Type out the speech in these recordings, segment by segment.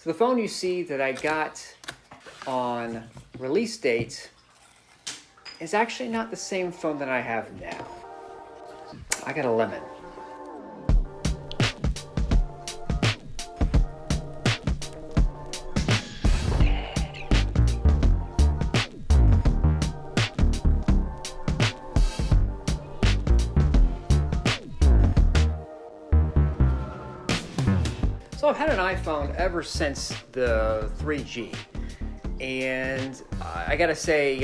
So the phone you see that I got on release date is actually not the same phone that I have now. I got a lemon. So I've had an iPhone ever since the 3G, and I gotta say,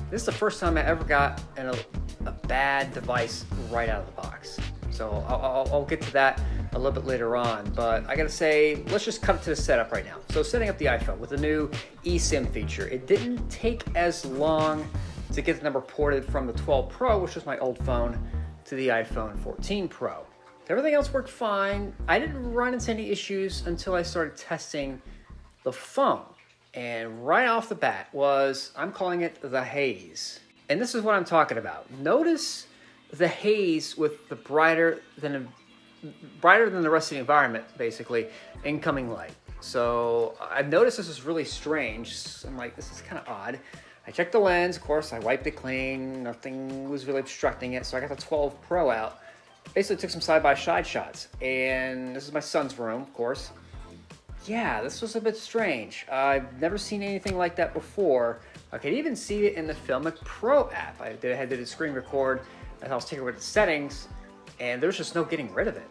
this is the first time I ever got a bad device right out of the box. So I'll get to that a little bit later on, but I gotta say, let's just cut to the setup right now. So setting up the iPhone with the new eSIM feature, it didn't take as long to get the number ported from the 12 Pro, which was my old phone, to the iPhone 14 Pro. Everything else worked fine. I didn't run into any issues until I started testing the phone. And right off the bat I'm calling it the haze. And this is what I'm talking about. Notice the haze with the brighter than the rest of the environment, basically, incoming light. So I've noticed this is really strange. I'm like, this is kind of odd. I checked the lens, of course, I wiped it clean. Nothing was really obstructing it. So I got the 12 Pro out. Basically took some side-by-side shots, and this is my son's room, of course. Yeah, this was a bit strange. I've never seen anything like that before. I could even see it in the Filmic Pro app. I had to screen record as I was taking a look at the settings, and there's just no getting rid of it.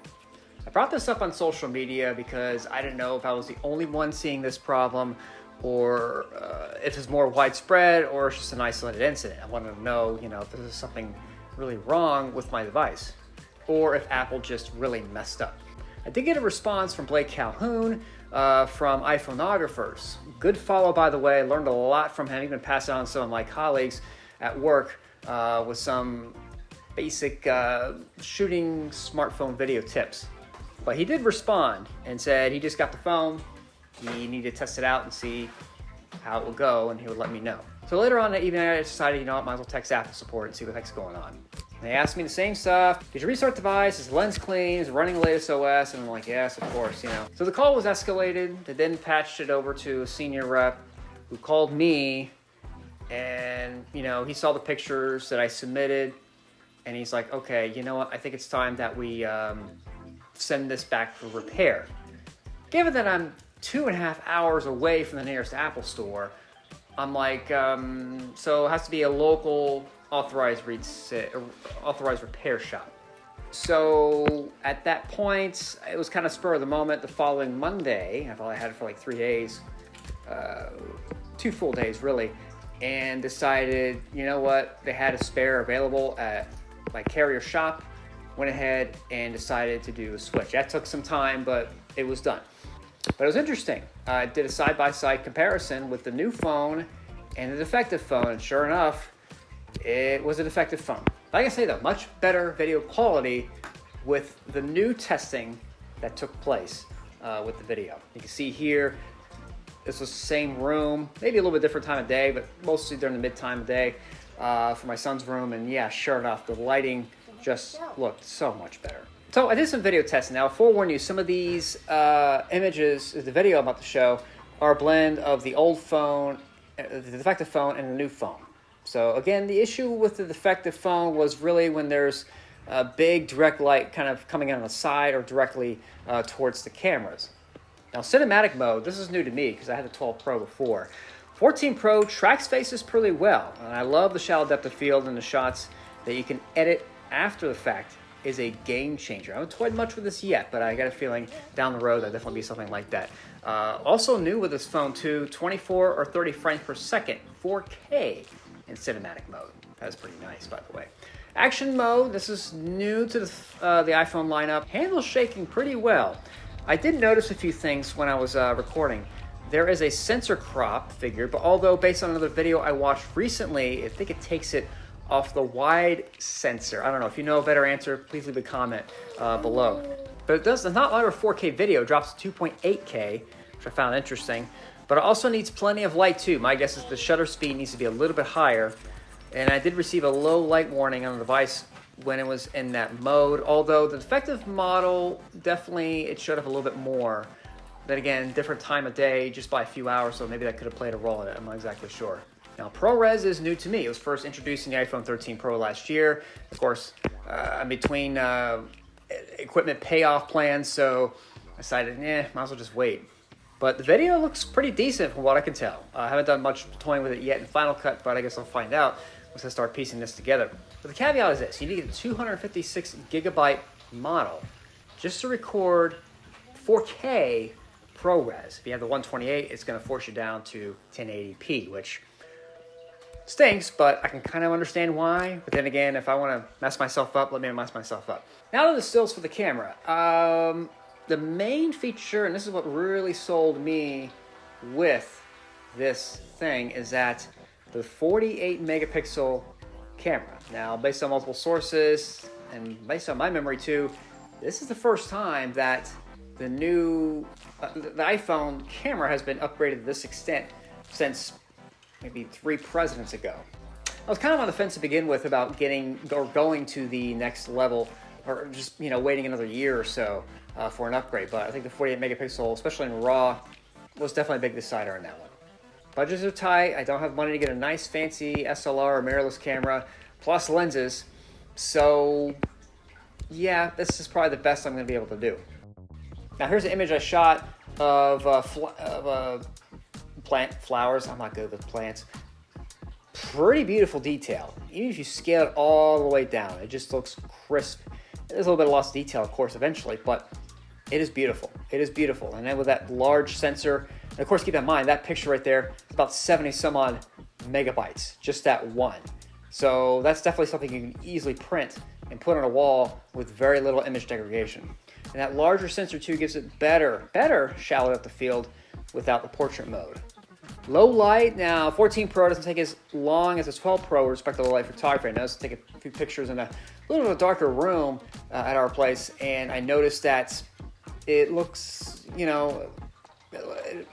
I brought this up on social media because I didn't know if I was the only one seeing this problem, or if it's more widespread, or it's just an isolated incident. I wanted to know, if this is something really wrong with my device, or if Apple just really messed up. I did get a response from Blake Calhoun from iPhonographers. Good follow, by the way. I learned a lot from him. Even passed it on to some of my colleagues at work with some basic shooting smartphone video tips. But he did respond and said he just got the phone. He needed to test it out and see how it would go, and he would let me know. So later on that evening, I decided, I might as well text Apple support and see what the heck's going on. They asked me the same stuff. Did you restart the device? Is the lens clean? Is it running the latest OS? And I'm like, yes, of course, So the call was escalated. They then patched it over to a senior rep who called me, and, he saw the pictures that I submitted, and he's like, okay, you know what? I think it's time that we send this back for repair. Given that I'm 2.5 hours away from the nearest Apple store, I'm like, so it has to be a local authorized repair shop. So at that point, it was kind of spur of the moment. The following Monday, I had it for like 3 days, 2 full days really, and decided, you know what, they had a spare available at my carrier shop. Went ahead and decided to do a switch. That took some time, but it was done. But it was interesting. I did a side-by-side comparison with the new phone and the defective phone, and sure enough, it was a defective phone. Like I say though, much better video quality with the new testing that took place with the video. You can see here, this was the same room, maybe a little bit different time of day, but mostly during the mid-time of day for my son's room. And yeah, sure enough, the lighting just looked so much better. So I did some video testing. Now, I'll forewarn you, some of these images, the video I'm about to show, are a blend of the old phone, the defective phone, and the new phone. So again, the issue with the defective phone was really when there's a big direct light kind of coming in on the side or directly towards the cameras. Now, cinematic mode, this is new to me because I had the 12 Pro before. 14 Pro tracks faces pretty well, and I love the shallow depth of field and the shots that you can edit after the fact is a game changer. I haven't toyed much with this yet, but I got a feeling down the road there'll definitely be something like that. Also new with this phone too, 24 or 30 frames per second, 4K in cinematic mode. That's pretty nice, by the way. Action mode, this is new to the iPhone lineup. Handles shaking pretty well. I did notice a few things when I was recording. There is a sensor crop figure, but although based on another video I watched recently, I think it takes it off the wide sensor. I don't know. If you know a better answer, please leave a comment below. But it does not allow 4K video, it drops to 2.8K, which I found interesting. But it also needs plenty of light too. My guess is the shutter speed needs to be a little bit higher. And I did receive a low light warning on the device when it was in that mode. Although the defective model, definitely it showed up a little bit more Then again, different time of day, just by a few hours, so maybe that could have played a role in it. I'm not exactly sure. Now, ProRes is new to me. It was first introduced in the iPhone 13 Pro last year. Of course, I'm between equipment payoff plans, so I decided, might as well just wait. But the video looks pretty decent from what I can tell. I haven't done much toying with it yet in Final Cut, but I guess I'll find out once I start piecing this together. But the caveat is this: you need to get a 256 gigabyte model just to record 4K ProRes. If you have the 128, it's going to force you down to 1080p, which stinks, but I can kind of understand why. But then again, if I want to mess myself up, let me mess myself up. Now to the stills for the camera. The main feature, and this is what really sold me with this thing, is that the 48 megapixel camera. Now, based on multiple sources, and based on my memory too, this is the first time that the new the iPhone camera has been upgraded to this extent since maybe 3 presidents ago. I was kind of on the fence to begin with about going to the next level, or just waiting another year or so for an upgrade. But I think the 48 megapixel, especially in RAW, was definitely a big decider on that one. Budgets are tight. I don't have money to get a nice fancy SLR or mirrorless camera plus lenses, so yeah, this is probably the best I'm going to be able to do. Now here's an image I shot of plant flowers. I'm not good with plants. Pretty beautiful detail. Even if you scale it all the way down, it just looks crisp. There's a little bit of lost detail, of course, eventually, but it is beautiful. It is beautiful. And then with that large sensor, and of course, keep in mind, that picture right there is about 70 some odd megabytes, just that one. So that's definitely something you can easily print and put on a wall with very little image degradation. And that larger sensor too gives it better shallow depth of field without the portrait mode. Low light, now 14 Pro doesn't take as long as a 12 Pro with respect to low light photography. I noticed take a few pictures in a little bit of a darker room at our place, and I noticed that it looks, it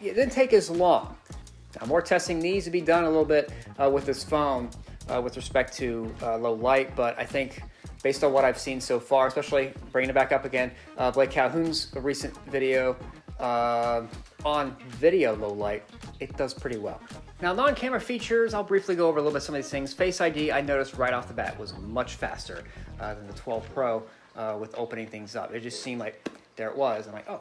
didn't take as long. Now more testing needs to be done a little bit with this phone with respect to low light, but I think based on what I've seen so far, especially bringing it back up again, Blake Calhoun's recent video on video low light, it does pretty well. Now, non-camera features, I'll briefly go over a little bit some of these things. Face ID, I noticed right off the bat, was much faster than the 12 Pro with opening things up. It just seemed like there it was. I'm like, oh,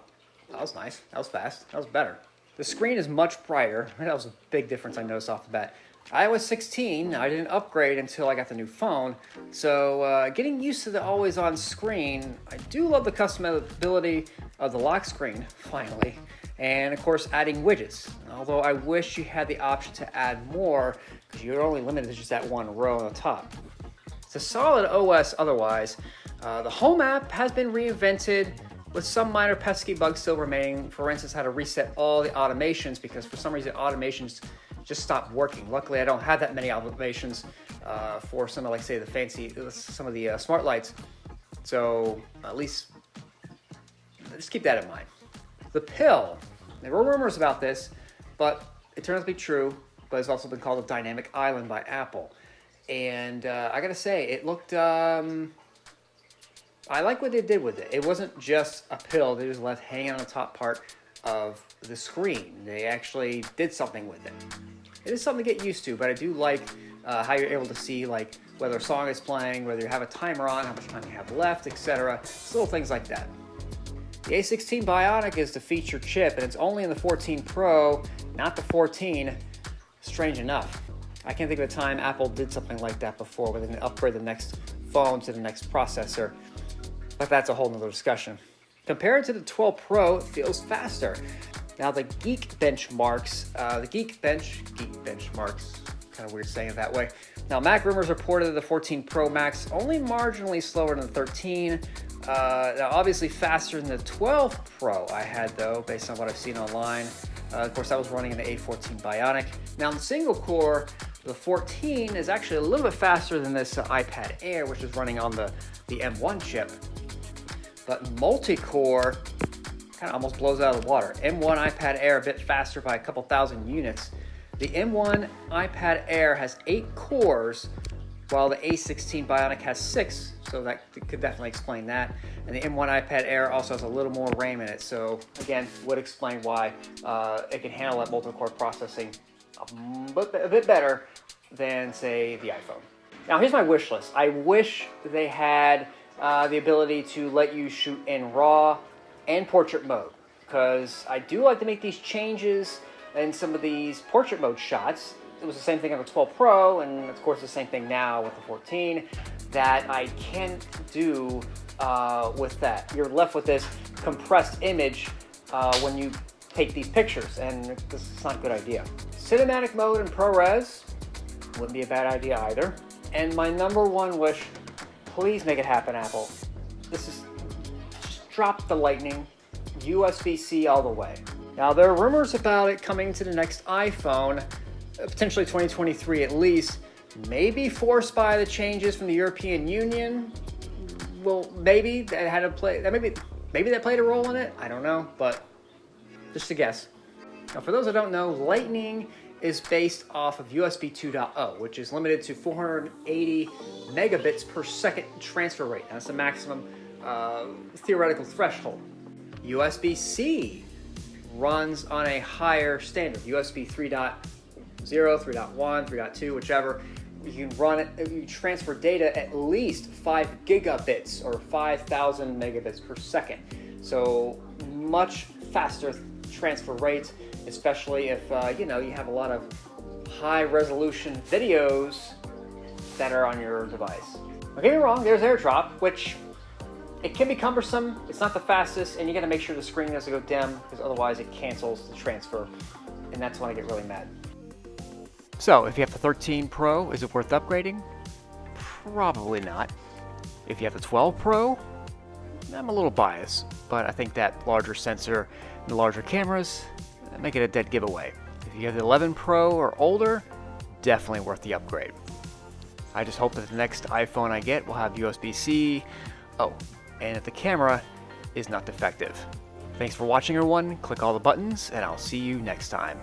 that was nice. That was fast. That was better. The screen is much brighter. That was a big difference I noticed off the bat. iOS 16, I didn't upgrade until I got the new phone, so getting used to the always-on screen. I do love the customizability of the lock screen, finally, and of course adding widgets, although I wish you had the option to add more, because you're only limited to just that one row on the top. It's a solid OS otherwise. The Home app has been reinvented, with some minor pesky bugs still remaining. For instance, how to reset all the automations, because for some reason automations just stopped working. Luckily, I don't have that many automations for some of, like, say, some of the smart lights. So at least just keep that in mind. The pill. There were rumors about this, but it turns out to be true. But it's also been called a dynamic island by Apple. And I gotta say, it looked. I like what they did with it. It wasn't just a pill they just left hanging on the top part of the screen. They actually did something with it. It is something to get used to, but I do like how you're able to see, like, whether a song is playing, whether you have a timer on, how much time you have left, etc. Little things like that. The A16 Bionic is the featured chip, and it's only in the 14 Pro, not the 14. Strange enough. I can't think of a time Apple did something like that before, where they can upgrade the next phone to the next processor. But that's a whole nother discussion. Compared to the 12 Pro, it feels faster. Now the Geek benchmarks, kind of weird saying it that way. Now Mac rumors reported that the 14 Pro Max only marginally slower than the 13. Now obviously faster than the 12 Pro I had though, based on what I've seen online. Of course, I was running an A14 Bionic. Now in single core, the 14 is actually a little bit faster than this iPad Air, which is running on the M1 chip. But multi-core kind of almost blows out of the water. M1 iPad Air a bit faster by a couple thousand units. The M1 iPad Air has 8 cores, while the A16 Bionic has 6, so that could definitely explain that. And the M1 iPad Air also has a little more RAM in it, so again, would explain why it can handle that multi-core processing a bit better than, say, the iPhone. Now, here's my wish list. I wish they had the ability to let you shoot in RAW and portrait mode, because I do like to make these changes in some of these portrait mode shots. It was the same thing on the 12 Pro, and of course the same thing now with the 14, that I can't do with that. You're left with this compressed image when you take these pictures, and this is not a good idea. Cinematic mode and ProRes wouldn't be a bad idea either. And my number one wish, please make it happen, Apple. Just drop the Lightning, USB-C all the way. Now, there are rumors about it coming to the next iPhone, potentially 2023 at least, maybe forced by the changes from the European Union. Well, maybe that had to play, maybe that played a role in it. I don't know, but just a guess. Now, for those that don't know, Lightning is based off of USB 2.0, which is limited to 480 megabits per second transfer rate. That's the maximum theoretical threshold. USB-C runs on a higher standard, USB 3.0, 3.1, 3.2, whichever. You can run it, you transfer data at least 5 gigabits or 5,000 megabits per second. So much faster transfer rates, especially if you have a lot of high resolution videos that are on your device. Don't get me wrong, there's AirDrop, which it can be cumbersome. It's not the fastest, and you got to make sure the screen doesn't go dim, because otherwise it cancels the transfer, and that's when I get really mad. So, if you have the 13 Pro, is it worth upgrading? Probably not. If you have the 12 Pro, I'm a little biased, but I think that larger sensor and the larger cameras make it a dead giveaway. If you have the 11 Pro or older, definitely worth the upgrade. I just hope that the next iPhone I get will have USB-C. Oh, and if the camera is not defective. Thanks for watching, everyone. Click all the buttons, and I'll see you next time.